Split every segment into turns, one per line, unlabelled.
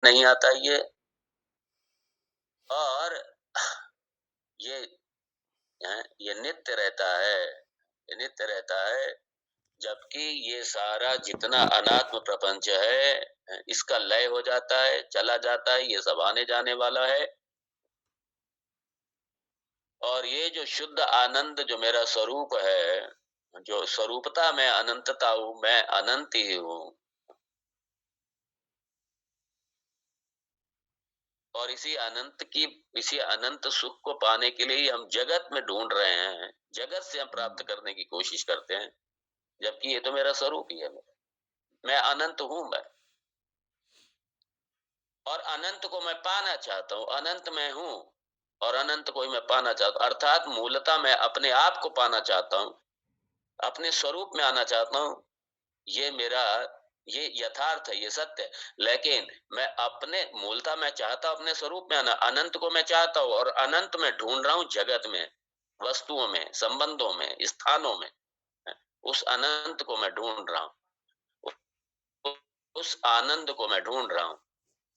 नहीं आता ये, और ये ये नित्य रहता है, ये नित्य रहता है। जबकि ये सारा जितना अनात्म प्रपंच है, इसका लय हो जाता है, चला जाता है, ये सब आने जाने वाला है। और ये जो शुद्ध आनंद जो मेरा स्वरूप है, जो स्वरूपता में अनंतता हूँ, मैं अनंत ही हूँ। और इसी अनंत सुख को पाने के लिए ही हम जगत में ढूंढ रहे हैं, जगत से हम प्राप्त करने की कोशिश करते हैं। जबकि ये तो मेरा स्वरूप ही है, मैं अनंत हूं मैं। और अनंत को मैं पाना चाहता हूं, अनंत में हूं, और अनंत को ही मैं पाना चाहता हूं। अर्थात मूलतः मैं अपने आप को पाना चाहता हूं, अपने स्वरूप में आना चाहता हूं। ये मेरा, ये यथार्थ है, ये सत्य है। लेकिन मैं अपने मूलतः मैं चाहता हूं अपने स्वरूप में आना, अनंत को मैं चाहता हूं, और अनंत में ढूंढ रहा हूं जगत में, वस्तुओं में, संबंधों में, स्थानों में। उस अनंत को मैं ढूंढ रहा हूं, उस आनंद को मैं ढूंढ रहा हूं।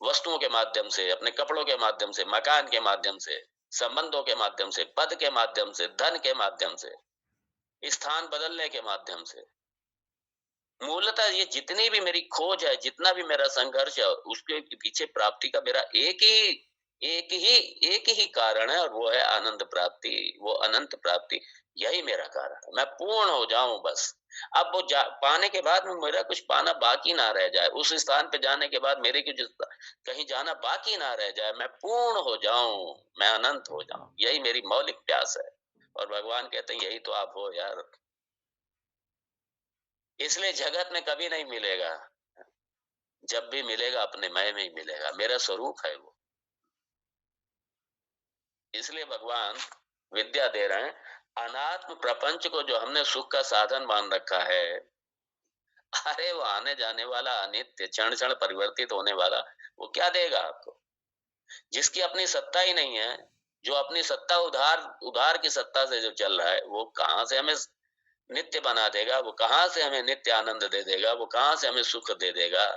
वस्तुओं के माध्यम से, अपने कपड़ों के माध्यम से, मकान के माध्यम से, संबंधों के माध्यम से, पद के माध्यम से, धन के माध्यम से, स्थान बदलने के माध्यम से। मूलतः ये जितनी भी मेरी खोज है, जितना भी मेरा संघर्ष है, उसके पीछे प्राप्ति का मेरा एक ही एक ही कारण है, और वो है आनंद प्राप्ति, वो अनंत प्राप्ति। यही मेरा कारण है, मैं पूर्ण हो जाऊं बस। अब वो पाने के बाद में मेरा कुछ पाना बाकी ना रह जाए, उस स्थान पे जाने के बाद मेरे की कहीं जाना बाकी ना रह जाए, मैं पूर्ण हो जाऊं, मैं अनंत हो जाऊं, यही मेरी मौलिक प्यास है। और भगवान कहते हैं यही तो आप हो यार। इसलिए जगत में कभी नहीं मिलेगा, जब भी मिलेगा अपने मय में ही मिलेगा, मेरा स्वरूप है वो। इसलिए भगवान विद्या दे रहे हैं। अनात्म प्रपंच को जो हमने सुख का साधन मान रखा है, अरे वो आने जाने वाला, अनित्य, क्षण क्षण परिवर्तित होने वाला, वो क्या देगा आपको? जिसकी अपनी सत्ता ही नहीं है, जो अपनी सत्ता उधार उधार की सत्ता से जो चल रहा है, वो कहां से हमें नित्य बना देगा? वो कहां से हमें नित्य आनंद दे देगा? वो कहां से हमें सुख दे देगा?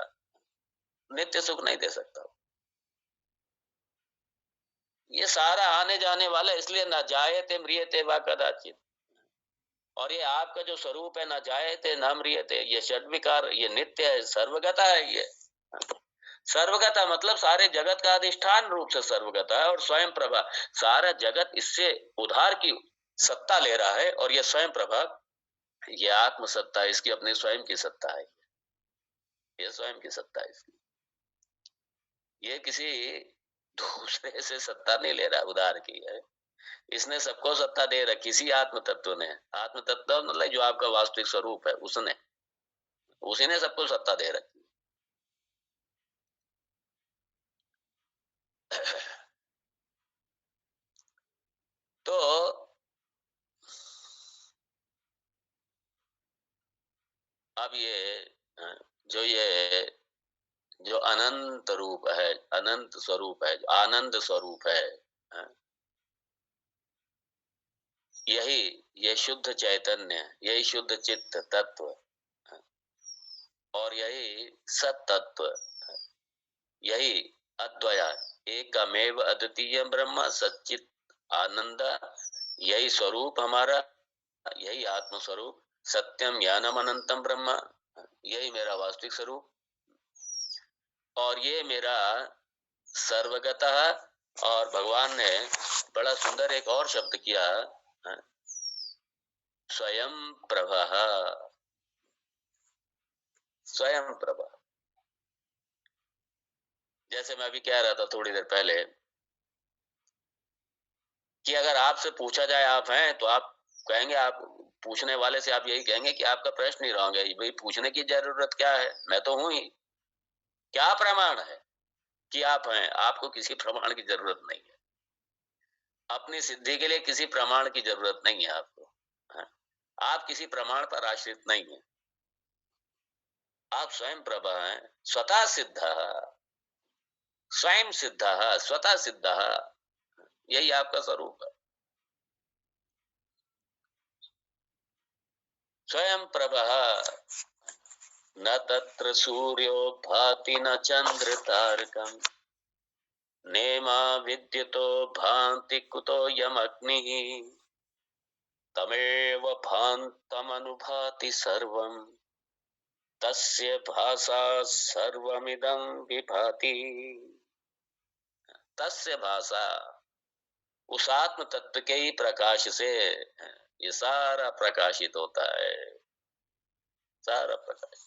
नित्य सुख नहीं दे सकता। ये सारा आने जाने वाला, इसलिए ना जायते म्रियते वा कदाचित। और ये आपका जो स्वरूप है, ना जायते ना म्रियते, ये षड्विकार, ये नित्य है, सर्वगता है। ये सर्वगता मतलब सारे जगत का अधिष्ठान रूप से सर्वगता है, और स्वयं प्रभा। सारा जगत इससे उधार की सत्ता ले रहा है, और ये स्वयं प्रभा, ये आत्म सत्ता, इसकी अपनी स्वयं की सत्ता है। ये स्वयं की सत्ता है इसकी, ये किसी दूसरे से सत्ता नहीं ले रहा, उधार की है। इसने सबको सत्ता दे रखी, किसी आत्म तत्व ने। आत्म तत्व मतलब जो आपका वास्तविक स्वरूप है, उसने, उसी ने सबको सत्ता दे रखी। तो अब ये जो अनंत रूप है, अनंत स्वरूप है, जो आनंद स्वरूप है, अ, यही, ये शुद्ध चैतन्य, यही शुद्ध चित्त तत्व, और यही सत तत्व, यही अद्वया, एकमेव अद्वितीय ब्रह्म सच्चित आनंद, यही स्वरूप हमारा, यही आत्म स्वरूप, सत्यम ज्ञानम अनंतम ब्रह्म, यही मेरा वास्तविक स्वरूप। और ये मेरा सर्वगतः। और भगवान ने बड़ा सुंदर एक और शब्द किया, स्वयं प्रभः, स्वयं प्रभा। जैसे मैं अभी कह रहा था थोड़ी देर पहले, कि अगर आपसे पूछा जाए आप हैं, तो आप कहेंगे, आप पूछने वाले से आप यही कहेंगे कि आपका प्रश्न ही रॉन्ग है, भाई पूछने की जरूरत क्या है, मैं तो हूं ही। क्या प्रमाण है कि आप हैं? आपको किसी प्रमाण की जरूरत नहीं है, अपनी सिद्धि के लिए किसी प्रमाण की जरूरत नहीं है आपको, है? आप किसी प्रमाण पर आश्रित नहीं है, आप स्वयं प्रभा हैं, स्वतः सिद्ध, स्वयं सिद्ध, स्वतः सिद्ध, यही आपका स्वरूप है। स्वयं प्रभा, न तत्र सूर्यो भाति न चंद्र तारकम् नेमा विद्युतो भान्ति कुतो यमग्निः तमेव भान्तमनुभाति सर्वम् तस्य भासा सर्वमिदं विभाति। तस्य भासा, उस आत्म तत्व के ही प्रकाश से ये सारा प्रकाशित होता है, सारा प्रकाश।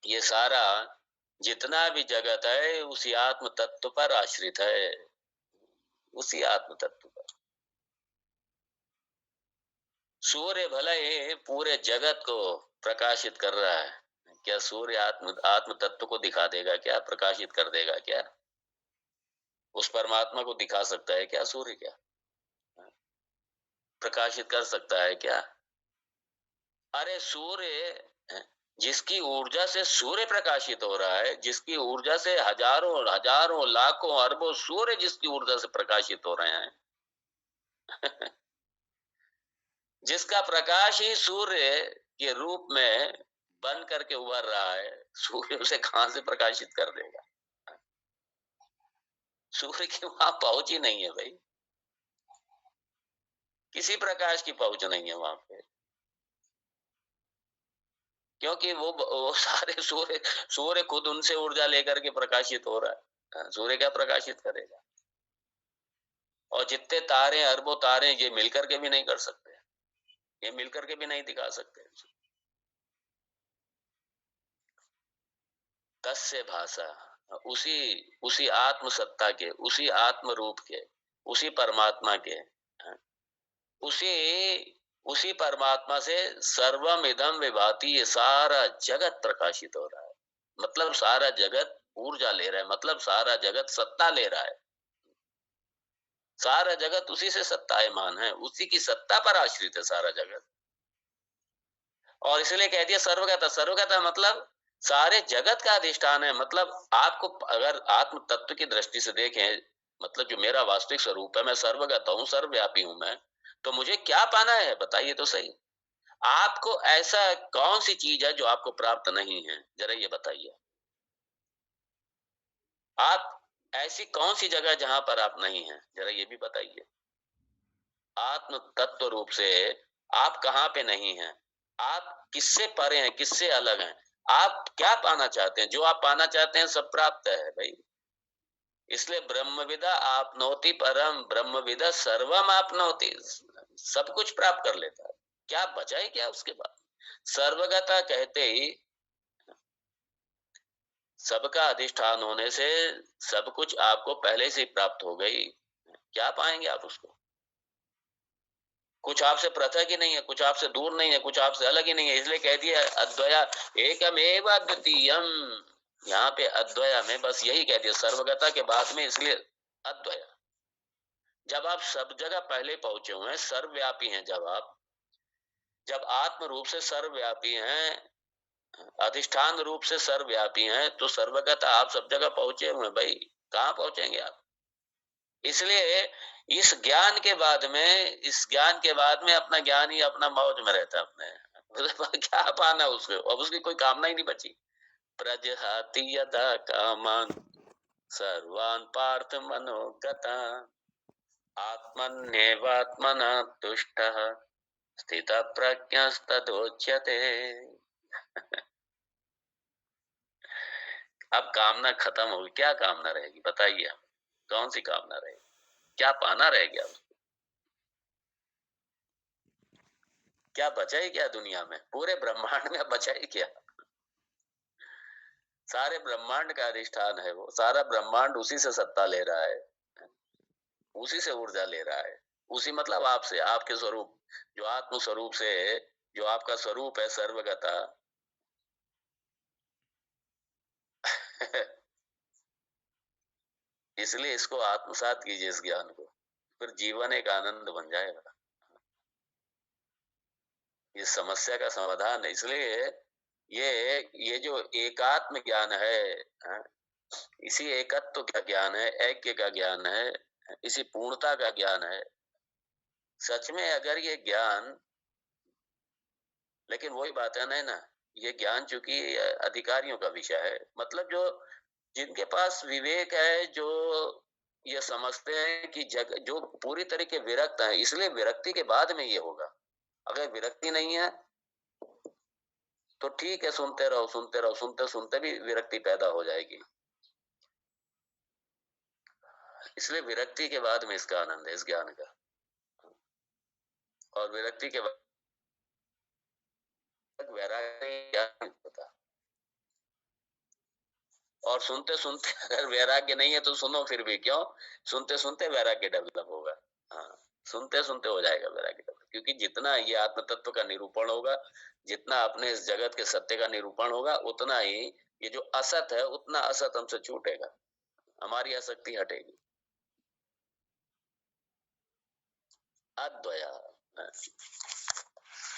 ये सारा जितना भी जगत है उसी आत्म तत्व पर आश्रित है, उसी आत्म तत्व पर। सूर्य भले ही पूरे जगत को प्रकाशित कर रहा है, क्या सूर्य आत्म तत्व को दिखा देगा क्या, प्रकाशित कर देगा क्या? उस परमात्मा को दिखा सकता है क्या सूर्य? क्या प्रकाशित कर सकता है क्या? अरे सूर्य, जिसकी ऊर्जा से सूर्य प्रकाशित हो रहा है, जिसकी ऊर्जा से हजारों हजारों लाखों अरबों सूर्य जिसकी ऊर्जा से प्रकाशित हो रहे हैं जिसका प्रकाश ही सूर्य के रूप में बन करके उभर रहा है, सूर्य उसे कहां से प्रकाशित कर देगा? सूर्य की वहां पहुंच ही नहीं है भाई, किसी प्रकाश की पहुंच नहीं है वहां पे, क्योंकि वो सारे सूर्य खुद उनसे ऊर्जा लेकर के प्रकाशित हो रहा है। सूर्य क्या प्रकाशित करेगा? और जितने तारे, अरबों तारे, ये मिलकर के भी नहीं कर सकते, ये मिलकर के भी नहीं दिखा सकते। तस्य भाषा, उसी उसी आत्म सत्ता के, उसी आत्म रूप के, उसी परमात्मा के, उसी उसी परमात्मा से सर्वम इदम विभाति, ये सारा जगत प्रकाशित हो रहा है। मतलब सारा जगत ऊर्जा ले रहा है, मतलब सारा जगत सत्ता ले रहा है, सारा जगत उसी से सत्तायमान है, उसी की सत्ता पर आश्रित है सारा जगत। और इसलिए कह दिया सर्वगत। सर्वगत मतलब सारे जगत का अधिष्ठान है। मतलब आपको अगर आत्म तत्व की दृष्टि से देखें, मतलब जो मेरा वास्तविक स्वरूप है, मैं सर्वगत हूँ, सर्वव्यापी हूँ मैं, तो मुझे क्या पाना है बताइए तो सही। आपको ऐसा कौन सी चीज है जो आपको प्राप्त नहीं है, जरा ये बताइए। आप ऐसी कौन सी जगह जहां पर आप नहीं हैं, जरा ये भी बताइए। आत्म तत्व रूप से आप कहाँ पे नहीं हैं? आप किससे परे हैं, किससे अलग हैं? आप क्या पाना चाहते हैं? जो आप पाना चाहते हैं सब प्राप्त है भाई। इसलिए ब्रह्मविदा आपनोति परम, ब्रह्मविदा सर्वम आपनोति, सब कुछ प्राप्त कर लेता है। क्या बचा है क्या उसके बाद? सर्वगता कहते ही सबका अधिष्ठान होने से सब कुछ आपको पहले से ही प्राप्त हो गई। क्या पाएंगे आप उसको? कुछ आपसे पृथक ही नहीं है, कुछ आपसे दूर नहीं है, कुछ आपसे अलग ही नहीं है। इसलिए कह दिया अद्वया एकमेव अद्वितीयम। यहाँ पे अद्वया में बस यही कह दिया सर्वगता के बाद में, इसलिए अद्वया। जब आप सब जगह पहले पहुंचे हुए हैं, सर्वव्यापी हैं, जब आत्म रूप से सर्वव्यापी हैं, अधिष्ठान रूप से सर्वव्यापी हैं, तो सर्वगता आप सब जगह पहुंचे हुए हैं भाई। कहाँ पहुंचेंगे आप? इसलिए इस ज्ञान के बाद में अपना ज्ञान ही अपना मौज में रहता है अपने। मतलब क्या पाना उसको, अब उसकी कोई कामना ही नहीं बची। प्रजहाति यदा कामान सर्वान पार्थ मनोगतान आत्मन्येवात्मना तुष्टः स्थित प्रज्ञस्तदोच्यते। अब कामना खत्म होगी, क्या कामना रहेगी बताइए हम? कौन सी कामना रहेगी? क्या पाना रह गया? क्या बचा ही क्या दुनिया में? पूरे ब्रह्मांड में बचा ही क्या? सारे ब्रह्मांड का अधिष्ठान है वो, सारा ब्रह्मांड उसी से सत्ता ले रहा है, उसी से ऊर्जा ले रहा है। उसी मतलब आपसे, आपके स्वरूप, जो आत्म स्वरूप से, जो आपका स्वरूप है सर्वगता इसलिए इसको आत्मसात कीजिए इस ज्ञान को, फिर जीवन एक आनंद बन जाएगा। ये समस्या का समाधान है। इसलिए ये जो एकात्म ज्ञान है, हाँ, इसी एकत्व का ज्ञान है, ऐक्य का ज्ञान है, इसी पूर्णता का ज्ञान है। सच में अगर ये ज्ञान लेकिन वही बात है ना, ये ज्ञान चूंकि अधिकारियों का विषय है, मतलब जो जिनके पास विवेक है, जो ये समझते हैं कि जग जो पूरी तरीके विरक्त है, इसलिए विरक्ति के बाद में ये होगा। अगर विरक्ति नहीं है तो ठीक है, सुनते रहो सुनते रहो, सुनते सुनते भी विरक्ति पैदा हो जाएगी। इसलिए विरक्ति के बाद में इसका आनंद है, इस ज्ञान का। और विरक्ति के बाद वैराग्य क्या नहीं होता। और सुनते सुनते अगर वैराग्य नहीं है तो सुनो फिर भी, क्यों? सुनते सुनते वैराग्य डेवलप होगा। हाँ, सुनते सुनते हो जाएगा वैराग्य डेवलप, क्योंकि जितना ये आत्म तत्व का निरूपण होगा, जितना अपने इस जगत के सत्य का निरूपण होगा, उतना ही ये जो असत है, उतना असत हमसे छूटेगा, हमारी आसक्ति हटेगी। अद्वया,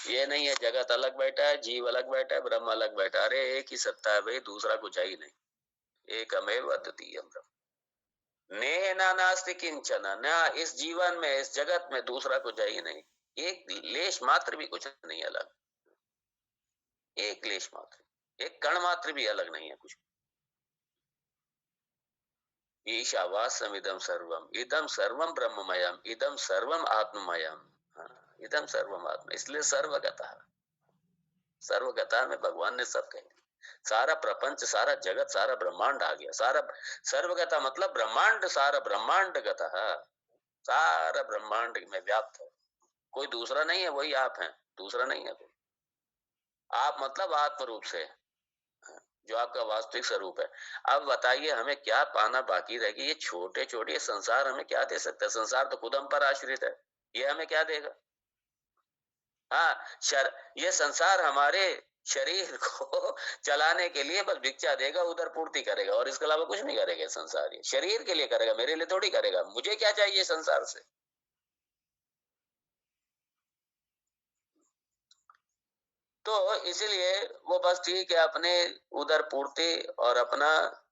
ये नहीं है जगत अलग बैठा है, जीव अलग बैठा है, ब्रह्म अलग बैठा है। अरे एक ही सत्ता है भाई, दूसरा कुछ है ही नहीं। एकमेव अद्वितीयम् ब्रह्म। नेह ना नास्ति किंचन, ना इस जीवन में, इस जगत में दूसरा कुछ है ही नहीं। एक लेश मात्र भी कुछ नहीं अलग, एक लेश मात्र, एक कण मात्र भी अलग नहीं है कुछ। ईशावास्यम इदम सर्वम, इदम सर्वम ब्रह्ममयम, इदम सर्वम आत्ममयम। हाँ, इदम सर्वम आत्मा, इसलिए सर्वगतः। सर्वगता में भगवान ने सब कह दिया। सारा प्रपंच, सारा जगत, सारा ब्रह्मांड आ गया। सारा सर्वगता मतलब ब्रह्मांड, सारा ब्रह्मांड गता, सारा ब्रह्मांड में व्याप्त है। कोई दूसरा नहीं है, वही आप हैं, दूसरा नहीं है कोई। आप मतलब आत्म रूप से, जो आपका वास्तविक स्वरूप है। अब बताइए हमें क्या पाना बाकी रह गया? ये छोटे छोटे संसार हमें क्या दे सकता है? संसार तो खुद हम पर आश्रित है, ये हमें क्या देगा? हाँ, ये संसार हमारे शरीर को चलाने के लिए बस भिक्षा देगा, उधर पूर्ति करेगा, और इसके अलावा कुछ नहीं करेगा। संसार ये शरीर के लिए करेगा, मेरे लिए थोड़ी करेगा। मुझे क्या चाहिए संसार से? तो इसलिए वो बस ठीक है, अपने उधर पूर्ति और अपना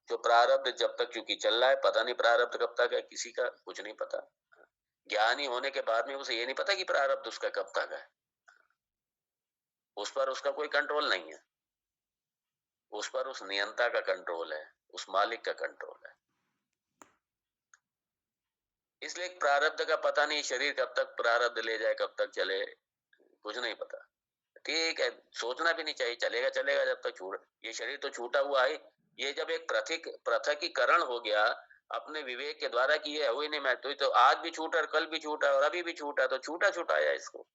जो प्रारब्ध जब तक चूंकि चल रहा है, पता नहीं प्रारब्ध कब तक है, किसी का कुछ नहीं पता। ज्ञानी होने के बाद में उसे ये नहीं पता कि प्रारब्ध उसका कब तक है। उस पर उसका कोई कंट्रोल नहीं है, उस पर उस नियंता का कंट्रोल है, उस मालिक का कंट्रोल है। इसलिए प्रारब्ध का पता नहीं, शरीर कब तक प्रारब्ध ले जाए, कब तक चले, कुछ नहीं पता। ठीक है, सोचना भी नहीं चाहिए, चलेगा चलेगा जब तक छूट, ये शरीर तो छूटा हुआ है। ये जब एक पृथकीकरण हो गया अपने विवेक के द्वारा कि ये हुई नहीं, मैं तो आज भी छूटा और कल भी छूटा और अभी भी छूटा, तो छूटा छुटाया इसको।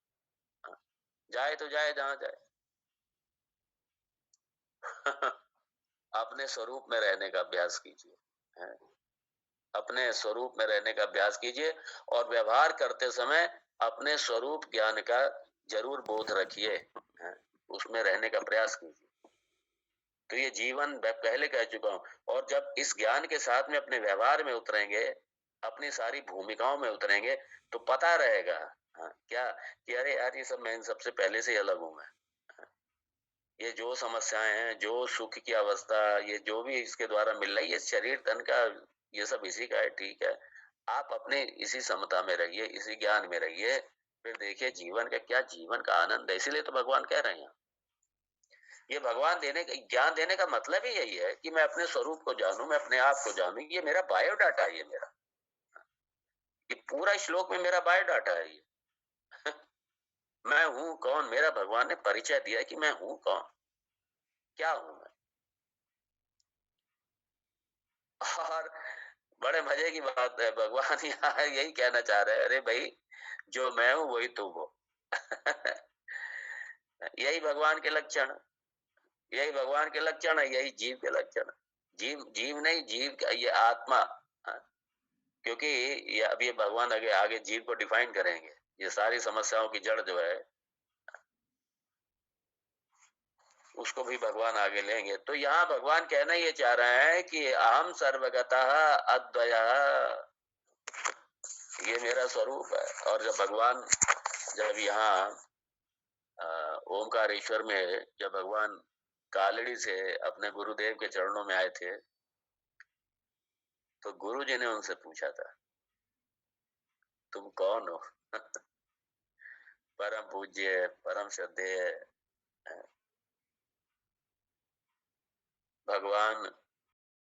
हाँ, जाए तो जाए जहां जाए। अपने स्वरूप में रहने का अभ्यास कीजिए, अपने स्वरूप में रहने का अभ्यास कीजिए, और व्यवहार करते समय अपने स्वरूप ज्ञान का जरूर बोध रखिए, उसमें रहने का प्रयास कीजिए। तो ये जीवन मैं पहले कह चुका हूं, और जब इस ज्ञान के साथ में अपने व्यवहार में उतरेंगे, अपनी सारी भूमिकाओं में उतरेंगे, तो पता रहेगा क्या कि अरे यार, ये सब मैं इन सबसे पहले से ही अलग हूं मैं। ये जो समस्याएं हैं, जो सुख की अवस्था, ये जो भी इसके द्वारा मिल रही है, ये शरीर तन का, ये सब इसी का है। ठीक है, आप अपने इसी समता में रहिए, इसी ज्ञान में रहिए, फिर देखिए जीवन का क्या, जीवन का आनंद है। इसीलिए तो भगवान कह रहे हैं, ये भगवान देने का ज्ञान देने का मतलब ही यही है कि मैं अपने स्वरूप को जानूं, मैं अपने आप को जानूं। ये मेरा बायोडाटा है, ये मेरा, ये पूरा श्लोक में मेरा बायोडाटा है ये। मैं हूं कौन, मेरा भगवान ने परिचय दिया है कि मैं हूं कौन, क्या हूं मैं। और बड़े मजे की बात है, भगवान यहाँ यही कहना चाह रहे हैं, अरे भाई, जो मैं हूं वही तुम हो। यही भगवान के लक्षण, यही भगवान के लक्षण है, यही जीव के लक्षण। जीव जीव नहीं, जीव का ये आत्मा। हाँ, क्योंकि ये अब ये भगवान आगे आगे जीव को डिफाइन करेंगे, ये सारी समस्याओं की जड़ जो है उसको भी भगवान आगे लेंगे। तो यहाँ भगवान कहना ये चाह रहे हैं कि अहम सर्वगतः अद्वयः, ये मेरा स्वरूप है। और जब भगवान, जब यहाँ ओमकारेश्वर में, जब भगवान कालड़ी से अपने गुरुदेव के चरणों में आए थे, तो गुरु जी ने उनसे पूछा था, तुम कौन हो? परम पूज्य, परम श्रद्धेय भगवान